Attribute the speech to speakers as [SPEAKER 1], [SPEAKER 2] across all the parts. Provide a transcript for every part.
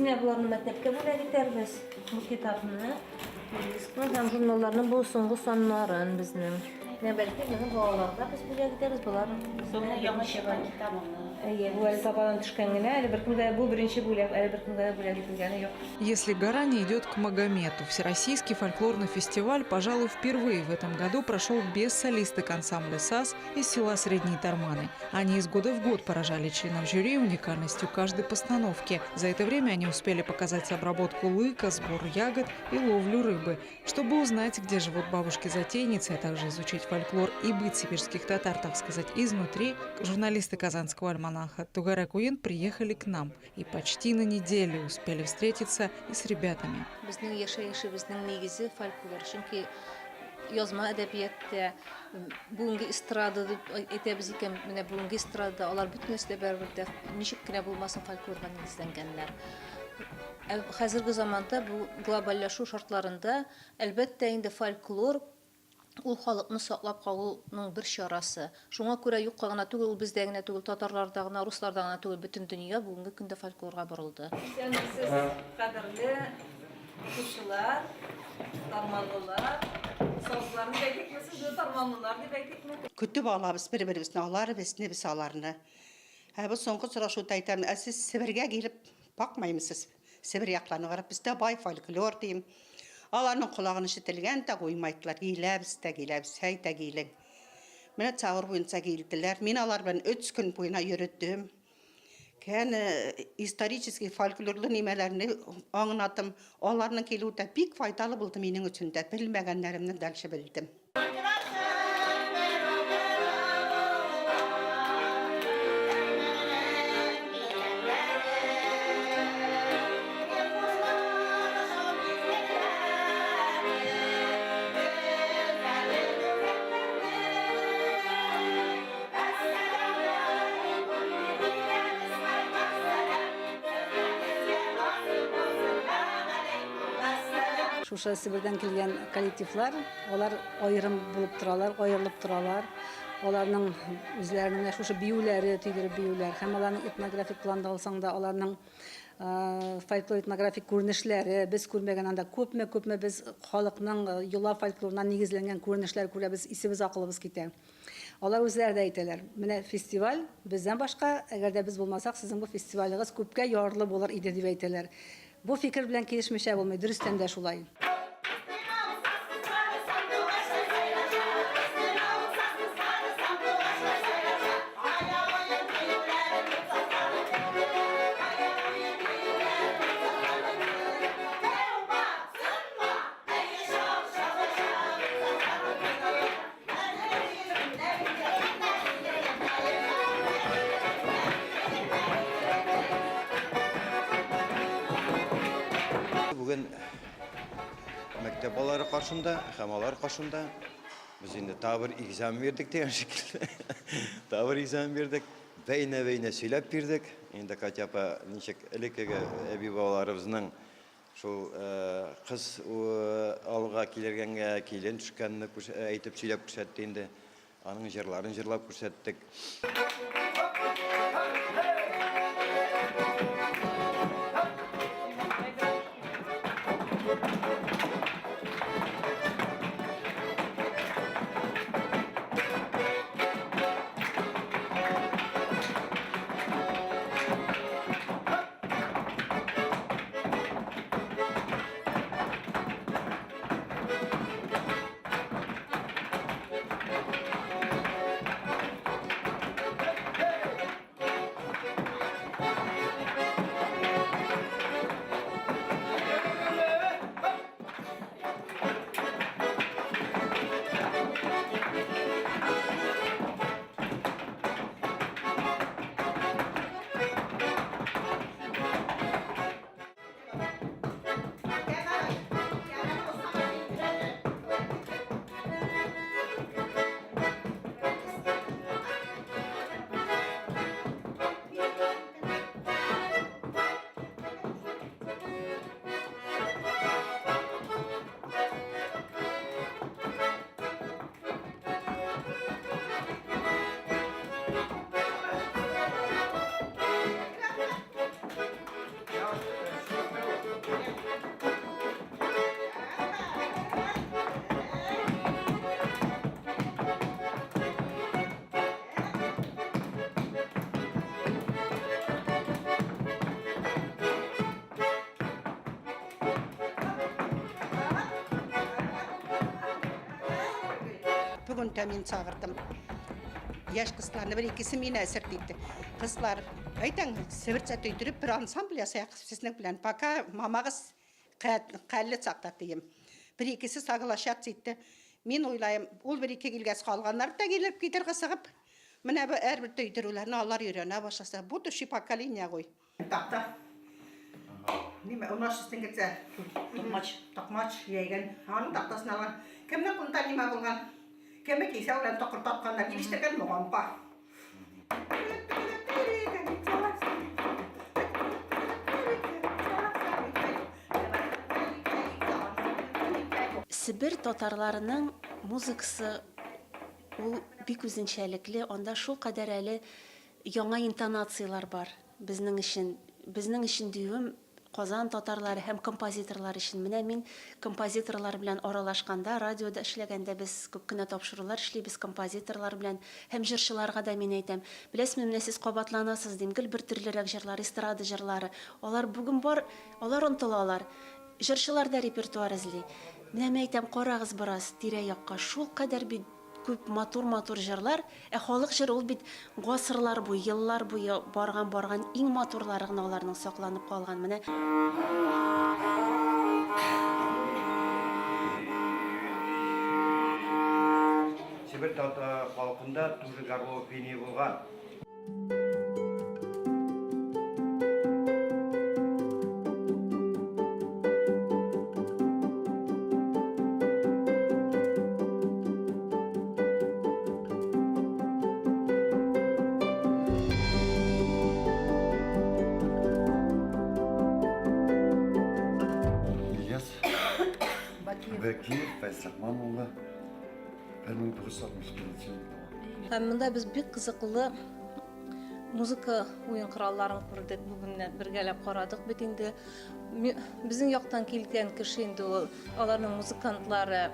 [SPEAKER 1] ne bularını mektepke böyle giderbiz bu kitabını. Bizim hem jurnallarının bu songu sonların bizim. Ne belki bizim bağlarda biz buraya gideriz bular.
[SPEAKER 2] Sonra yanlış yapan kitabını.
[SPEAKER 1] Bu el tabadan düşkengine, eli bir kimde bu birinci bulak, eli bir kimde bulak gitmeyeceğine yok.
[SPEAKER 3] Если гора не идет к Магомету, всероссийский фольклорный фестиваль, пожалуй, впервые в этом году прошел без солисток ансамбля САС из села Средние Тарманы. Они из года в год поражали членов жюри уникальностью каждой постановки. За это время они успели показать обработку лыка, сбор ягод и ловлю рыбы. Чтобы узнать, где живут бабушки-затейницы, а также изучить фольклор и быт сибирских татар, так сказать, изнутри, журналисты казанского альманаха Тугара Куин приехали к нам и почти на неделю успели встретиться и с ребятами.
[SPEAKER 1] Bizning yaşayışımızın negizi folklor. Çünkü yazma edebiyatda bugungi istrada deb aytamiz ekan, mana bugungi istrada ular bütün narsa baribirda nishikgina bo'lmasin folklorga negizlanganlar. Hozirgi zamonda bu globallashuv şartlarında albatta endi folklor ул халыкны саклап калуның бер чарасы. Шуңа күрә юкка гына түгел, бездә генә түгел, татарларда гына, русларда гына түгел, бөтен дөнья бүгенге көндә фольклорга борылды. Сез кадерле укучылар, тарманлылар, сазларны бәйтекмесез, тарманлылар дип әйтекме?
[SPEAKER 2] Көтүп алабыз бер-беребезне, аларыбызны, без аларны. Бу соңгы сорашуда әйтәм, сез Себергә килеп бакмаймысыз? Себер якларына карап, бездә бай фольклор дим. Аларның колагын ишетелгән дә куймайдылар. Киләбез, әйтә килең. Менә чавыр буенча килделәр. Мин алар белән 3 көн буена йөреттем. Исторический фольклорлы нимәләрне аңлатым. Аларның килүе дә бик файдалы булды минең өчен дә. Белмәгәннәремне дальше белдем.
[SPEAKER 4] Шушы Сибирдән килгән коллективлар, алар аерым булып торалар, аерылып торалар. Аларның үзләренең шушы биюләре, төйле биюләр, һәм аларның этнографик планда алсаң да, аларның фольклор этнографик күренешләре, без күрмәгән анда күпме без халыкның юла фольклорына нигезләнгән күренешләр күрәбез, исебез акылыбыз китә. Алар үзләре дә әйтәләр. Менә фестиваль бездән башка, әгәр дә без булмасак, sizin бу фестивалегыз күпкә ярлы булыр иде дип әйтәләр. Бу фикер белән килешмичә булмый, дөрестән дә шулай.
[SPEAKER 5] Бүген мәктәп балалары каршында, һәм алар каршында без инде табыр экзамен бирдек дигән шикелле. Табыр экзамен бирдек, бәйнә сөйләп бирдек. Инде Катя апа ничек элекеге әби балаларыбызның шул кыз алга килергәнгә килен төшкәнне әйтеп сөйләп күрсәтте инде. Аның җырларын җырлап күрсәттек.
[SPEAKER 2] Бүгін тәмен сағырдым. Яш кызларны бір икisi мені әсірдейді. Кызлар, айтаң, сібірцә түйдіріп бір ансамбль ясаяқ сіздің білән. Пока мамағыз қәлі сақтатыйым. Bir ikisi sağlaşat zeytti. Мен ойлайым, ол бір екі келгәс қалғанлар да келіп кетер қысығып. Міне әрбір түйдірулерін алар үйрене башласа. Бұл түші поколения ғой. Тақта. Неме, у нас істен кетсе? Тоқмач ейген. Аның тақтасын алған. Кімді құнта неме болған? Кемі кейсе олан тоқыр тапқандар. Елістеген мұғамға.
[SPEAKER 6] Сибир татарларының музыкасы ул бик үзенчәлекле, анда шул кадәр әле яңа интонациялар бар. Безнең өчен диюем, Казан татарлары һәм композиторлар өчен. Менә мин композиторлар белән аралашканда, радиода эшләгәндә без күп кенә тапшырулар эшлибез композиторлар белән һәм җырчыларга да мин әйтәм. Беләсезме, менә сез кабатланасыз дим, гел бер төрлерәк җырлар, эстрада җырлары. Алар бүген бар, алар онтылалар. Җырчылар да репертуар эзли. Менә әйтәм, карагыз бераз тирә-якка, шул кадәр бит күп матур җырлар, халык җыры ул бит гасырлар буе, еллар буе барган иң матурлары гына аларның сакланып калган. Менә
[SPEAKER 5] Сибир халкында туры гарбо пени булган.
[SPEAKER 7] Бәкиев Фәйсәхман улы 1961 елда.
[SPEAKER 1] Һәм монда без бик кызыклы музыка уен коралларын күрдек. Бүген бергәләп карадык бит инде. Безнең яктан килгән кеше инде ул, аларның музыкантлары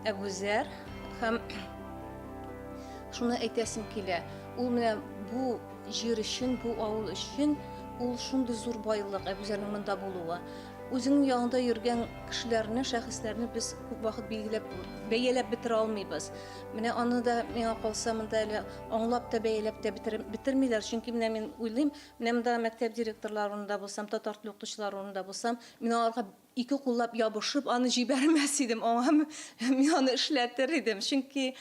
[SPEAKER 1] Әбүзәр һәм шуны әйтәсем килә. Ул менә бу җир өчен, бу авыл өчен ул шундый зур байлык Әбүзәрнең монда булуы. Үзенең янында йөргән кешеләрне, шәхесләрне без күп вакыт билгеләп, бәяләп бетерә алмыйбыз. Менә аны да миңа калса монда әле аңлап та бәяләп тә битермиләр. Чөнки менә мин уйлыйм, менә монда мәктәп директорларында булсам, татар теле укытучыларында булсам, мин аларга ике куллап ябышып, аны җибәрмәс идем. Аңа мин аны эшләтер идем. Чөнки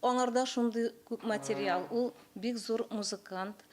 [SPEAKER 1] аңарда шундый күп материал. Ул бик зур музыкант.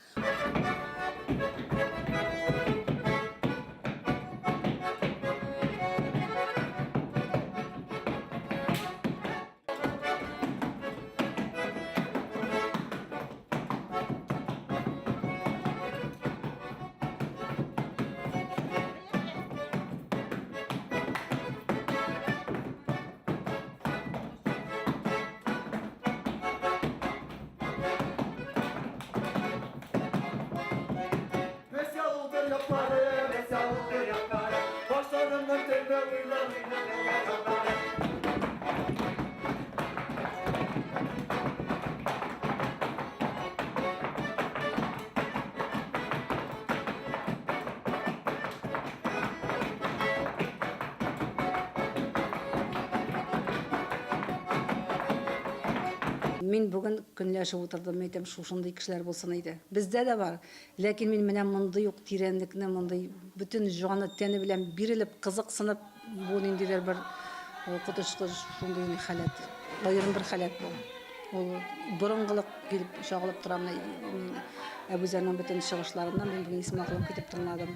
[SPEAKER 4] Мин бүген көнләшеп утырдым, әйтәм, шушындай кешеләр булсын иде. Бездә дә бар. Ләкин мин менә мондый ук тирәнлекне, мондый бүтән җаны тәне белән бирелеп, кызыксынып, бу ниндидер бер кутышкыч шундый халат. Аерым бер халат бу. Ул борынгылык килеп чагылып тора менә. Әбүзәрнең бүтән чыгышларыннан мин бүген исем акылым китеп тыңладым.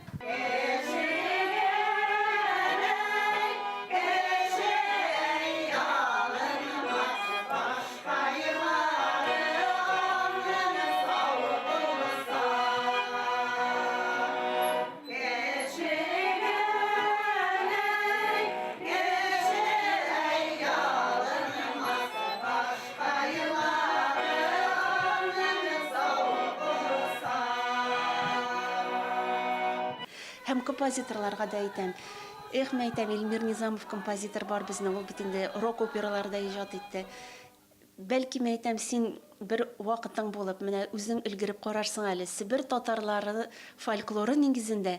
[SPEAKER 6] һәм композиторларга да әйтәм. Әйтәм, Илмир Низамов композитор бар безнең, ул бит инде рок операларда иҗат итте. Бәлки әйтәм, син бер вакытың булып, менә үзең өлгереп карарсың әле. Сибир татарлары фольклоры нигезендә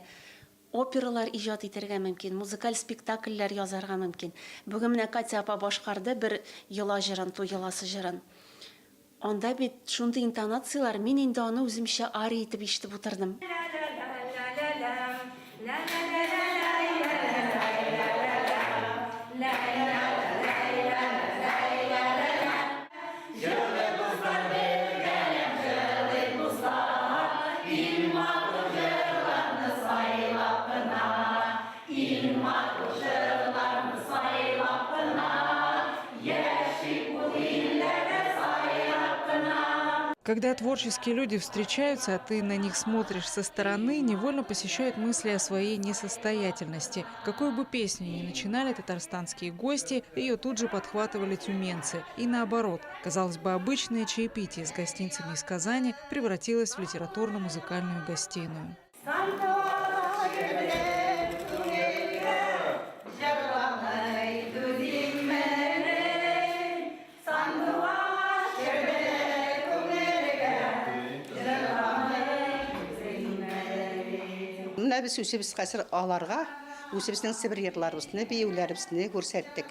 [SPEAKER 6] опералар иҗат итәргә мөмкин, музыкаль спектакльләр язарга мөмкин. Бүген менә Катя апа башкарды бер йола җырын, туй йоласы җырын. Анда бит шундый интонациялар, мин инде аны үземчә ария итеп ишетеп утырдым.
[SPEAKER 3] Когда творческие люди встречаются, а ты на них смотришь со стороны, невольно посещают мысли о своей несостоятельности. Какую бы песню ни начинали татарстанские гости, ее тут же подхватывали тюменцы. И наоборот, казалось бы, обычное чаепитие с гостинцами из Казани превратилось в литературно-музыкальную гостиную.
[SPEAKER 2] Менә без үсебез хәзер аларга, үсебезнең Сибир йырларыбызны, биюләребезне күрсәттек.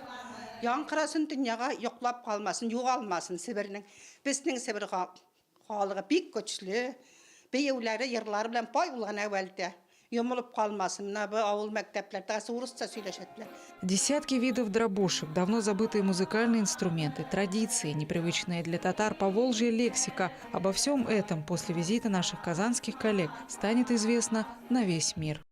[SPEAKER 2] Яңгырасын дөньяга йоклап калмасын, югалмасын Сибирнең. Безнең Сибир халыгы бик көчле, биюләре, йырлары белән пай булган әвәлдә. Йомылып калмасын, менә бу авыл мәктәпләрдә урысча сөйләшәтләр.
[SPEAKER 3] Десятки видов дробошек, давно забытые музыкальные инструменты, традиции, непривычная для татар Поволжья лексика. Обо всем этом после визита наших казанских коллег станет известно на весь мир.